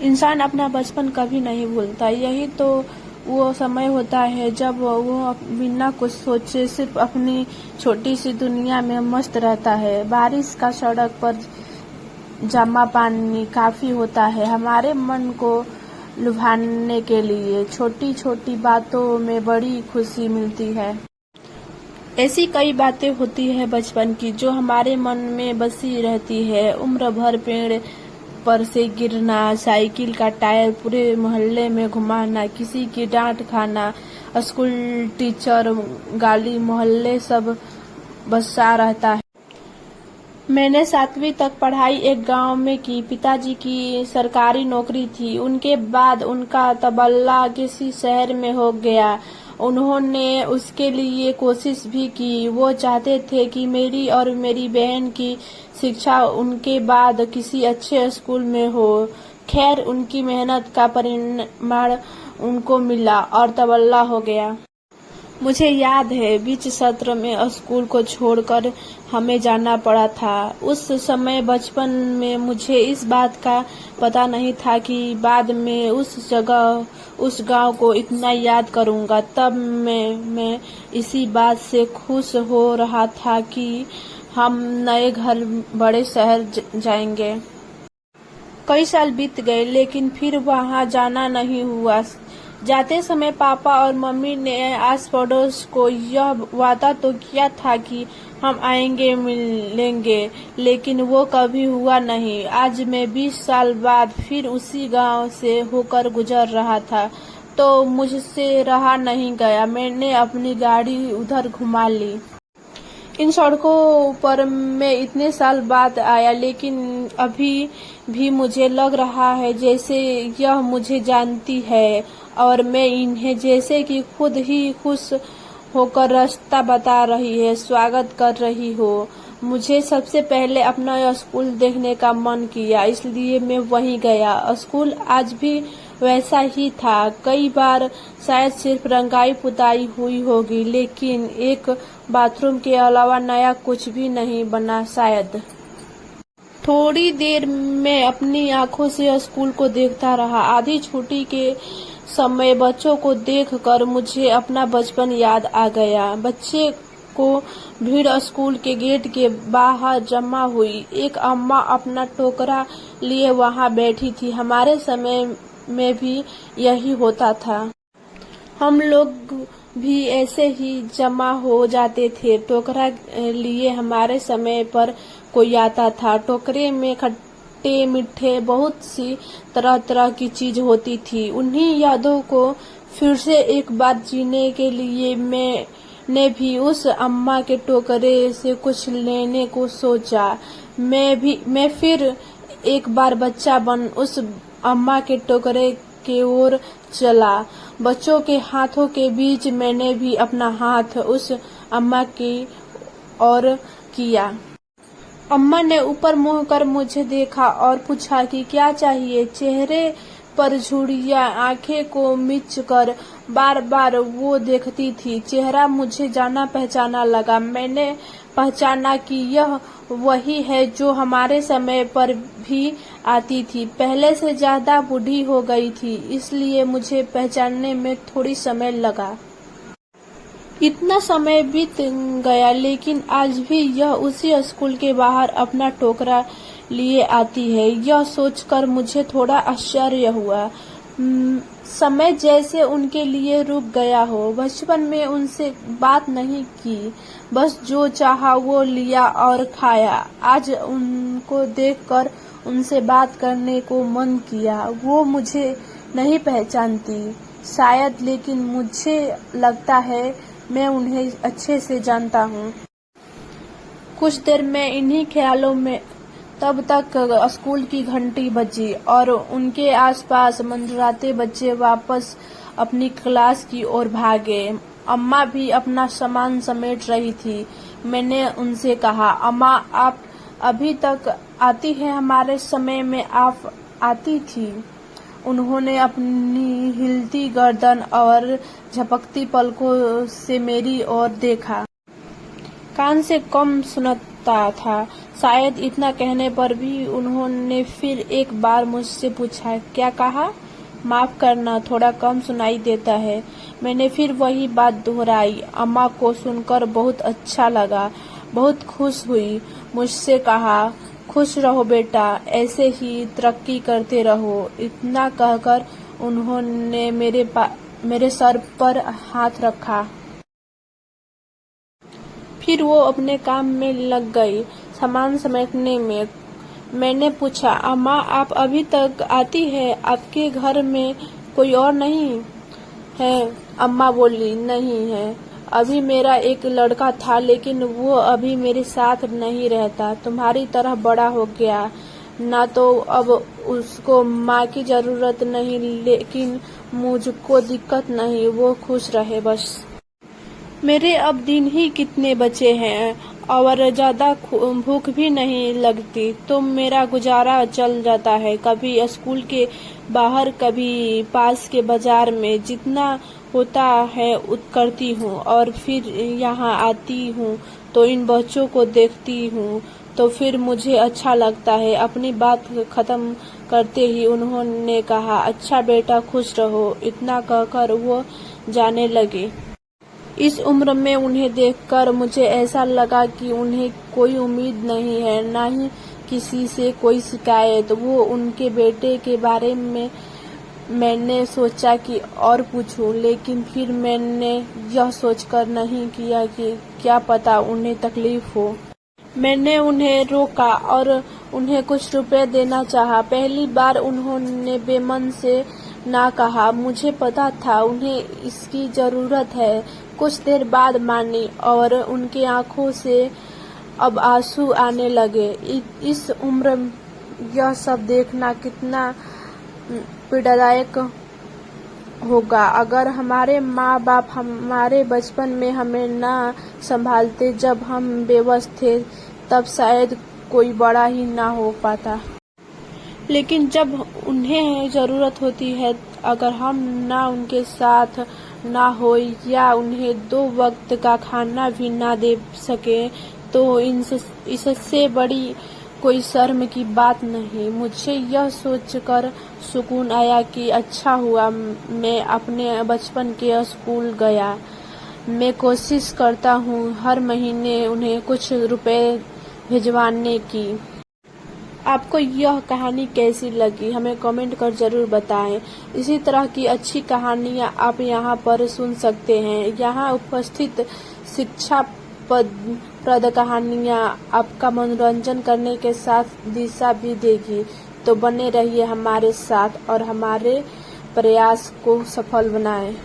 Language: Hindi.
इंसान अपना बचपन कभी नहीं भूलता। यही तो वो समय होता है जब वो बिना कुछ सोचे सिर्फ अपनी छोटी सी दुनिया में मस्त रहता है। बारिश का सड़क पर जमा पानी काफी होता है हमारे मन को लुभाने के लिए। छोटी छोटी बातों में बड़ी खुशी मिलती है। ऐसी कई बातें होती है बचपन की जो हमारे मन में बसी रहती है। उम्र भर पेड़ पर से गिरना, साइकिल का टायर पूरे मोहल्ले में घुमाना, किसी की डांट खाना, स्कूल टीचर गाली, मोहल्ले सब बसा रहता है। मैंने 7वीं तक पढ़ाई एक गांव में की। पिताजी की सरकारी नौकरी थी। उनके बाद उनका तबादला किसी शहर में हो गया। उन्होंने उसके लिए कोशिश भी की। वो चाहते थे कि मेरी और मेरी बहन की शिक्षा उनके बाद किसी अच्छे स्कूल में हो। खैर, उनकी मेहनत का परिणाम उनको मिला और तबादला हो गया। मुझे याद है बीच सत्र में स्कूल को छोड़कर हमें जाना पड़ा था। उस समय बचपन में मुझे इस बात का पता नहीं था कि बाद में उस जगह, उस गांव को इतना याद करूंगा। तब मैं इसी बात से खुश हो रहा था कि हम नए घर, बड़े शहर जाएंगे। कई साल बीत गए लेकिन फिर वहां जाना नहीं हुआ। जाते समय पापा और मम्मी ने आस पड़ोस को यह वादा तो किया था कि हम आएंगे, मिलेंगे, लेकिन वो कभी हुआ नहीं। आज मैं 20 साल बाद फिर उसी गांव से होकर गुजर रहा था तो मुझसे रहा नहीं गया। मैंने अपनी गाड़ी उधर घुमा ली। इन सड़कों पर मैं इतने साल बाद आया लेकिन अभी भी मुझे लग रहा है जैसे यह मुझे जानती है और मैं इन्हें जैसे कि खुद ही खुश होकर रास्ता बता रही है, स्वागत कर रही हो। मुझे सबसे पहले अपना स्कूल देखने का मन किया, इसलिए मैं वहीं गया। स्कूल आज भी वैसा ही था। कई बार शायद सिर्फ रंगाई पुताई हुई होगी, लेकिन एक बाथरूम के अलावा नया कुछ भी नहीं बना शायद। थोड़ी देर मैं अपनी आंखों से स्कूल को देखता रहा। आधी छुट्टी के समय बच्चों को देखकर मुझे अपना बचपन याद आ गया। बच्चे को भीड़ स्कूल के गेट के बाहर जमा हुई। एक अम्मा अपना टोकरा लिए वहां बैठी थी। हमारे समय में भी यही होता था। हम लोग भी ऐसे ही जमा हो जाते थे। टोकरा लिए हमारे समय पर कोई आता था। टोकरे में खट्टे मीठे बहुत सी तरह तरह की चीज होती थी। उन्हीं यादों को फिर से एक बार जीने के लिए मैंने भी उस अम्मा के टोकरे से कुछ लेने को सोचा। मैं फिर एक बार बच्चा बन उस अम्मा के टोकरे की ओर चला। बच्चों के हाथों के बीच मैंने भी अपना हाथ उस अम्मा की ओर किया। अम्मा ने ऊपर मुंह कर मुझे देखा और पूछा कि क्या चाहिए। चेहरे पर झुर्रियां, आंखें को मीच कर बार बार वो देखती थी। चेहरा मुझे जाना पहचाना लगा। मैंने पहचाना कि यह वही है जो हमारे समय पर भी आती थी। पहले से ज्यादा बूढ़ी हो गई थी, इसलिए मुझे पहचानने में थोड़ी समय लगा। इतना समय बीत गया लेकिन आज भी यह उसी स्कूल के बाहर अपना टोकरा लिए आती है। यह सोचकर मुझे थोड़ा आश्चर्य हुआ। समय जैसे उनके लिए रुक गया हो। बचपन में उनसे बात नहीं की, बस जो चाहा वो लिया और खाया। आज उनको देखकर उनसे बात करने को मन किया। वो मुझे नहीं पहचानती शायद, लेकिन मुझे लगता है मैं उन्हें अच्छे से जानता हूँ। कुछ देर में इन्हीं ख्यालों में तब तक स्कूल की घंटी बजी और उनके आसपास मंडराते बच्चे वापस अपनी क्लास की ओर भागे। अम्मा भी अपना सामान समेट रही थी। मैंने उनसे कहा, अम्मा आप अभी तक आती हैं, हमारे समय में आप आती थी। उन्होंने अपनी हिलती गर्दन और झपकती पलकों से मेरी ओर देखा। कान से कम सुनता था शायद इतना कहने पर भी उन्होंने फिर एक बार मुझसे पूछा, क्या कहा? माफ करना, थोड़ा कम सुनाई देता है। मैंने फिर वही बात दोहराई। अम्मा को सुनकर बहुत अच्छा लगा, बहुत खुश हुई। मुझसे कहा, खुश रहो बेटा, ऐसे ही तरक्की करते रहो। इतना कहकर उन्होंने मेरे सर पर हाथ रखा। फिर वो अपने काम में लग गई, सामान समेटने में। मैंने पूछा, अम्मा आप अभी तक आती है? आपके घर में कोई और नहीं है? अम्मा बोली, नहीं है। अभी मेरा एक लड़का था, लेकिन वो अभी मेरे साथ नहीं रहता। तुम्हारी तरह बड़ा हो गया ना, तो अब उसको माँ की जरूरत नहीं, लेकिन मुझको दिक्कत नहीं, वो खुश रहे बस। मेरे अब दिन ही कितने बचे हैं और ज्यादा भूख भी नहीं लगती, तो मेरा गुजारा चल जाता है। कभी स्कूल के बाहर, कभी पास के बाजार में, जितना होता है करती हूँ। और फिर यहाँ आती हूँ तो इन बच्चों को देखती हूँ, तो फिर मुझे अच्छा लगता है। अपनी बात खत्म करते ही उन्होंने कहा, अच्छा बेटा, खुश रहो। इतना कहकर वो जाने लगे। इस उम्र में उन्हें देखकर मुझे ऐसा लगा कि उन्हें कोई उम्मीद नहीं है, ना ही किसी से कोई शिकायत। वो उनके बेटे के बारे में मैंने सोचा कि और पूछूं, लेकिन फिर मैंने यह सोचकर नहीं किया कि क्या पता उन्हें तकलीफ हो। मैंने उन्हें रोका और उन्हें कुछ रुपए देना चाहा। पहली बार उन्होंने बेमन से ना कहा। मुझे पता था उन्हें इसकी जरूरत है। कुछ देर बाद मानी और उनकी आंखों से अब आंसू आने लगे। इस उम्र यह सब देखना कितना पीड़ादायक होगा। अगर हमारे माँ बाप हमारे बचपन में हमें ना संभालते जब हम बेबस थे, तब शायद कोई बड़ा ही ना हो पाता। लेकिन जब उन्हें जरूरत होती है, अगर हम ना उनके साथ ना हो या उन्हें 2 वक्त का खाना भी ना दे सके, तो इससे बड़ी कोई शर्म की बात नहीं। मुझे यह सोचकर सुकून आया कि अच्छा हुआ मैं अपने बचपन के स्कूल गया। मैं कोशिश करता हूँ हर महीने उन्हें कुछ रुपए भिजवाने की। आपको यह कहानी कैसी लगी, हमें कमेंट कर जरूर बताएं। इसी तरह की अच्छी कहानियाँ आप यहाँ पर सुन सकते हैं। यहाँ उपस्थित शिक्षाप्रद कहानियाँ आपका मनोरंजन करने के साथ दिशा भी देगी। तो बने रहिए हमारे साथ और हमारे प्रयास को सफल बनाएं।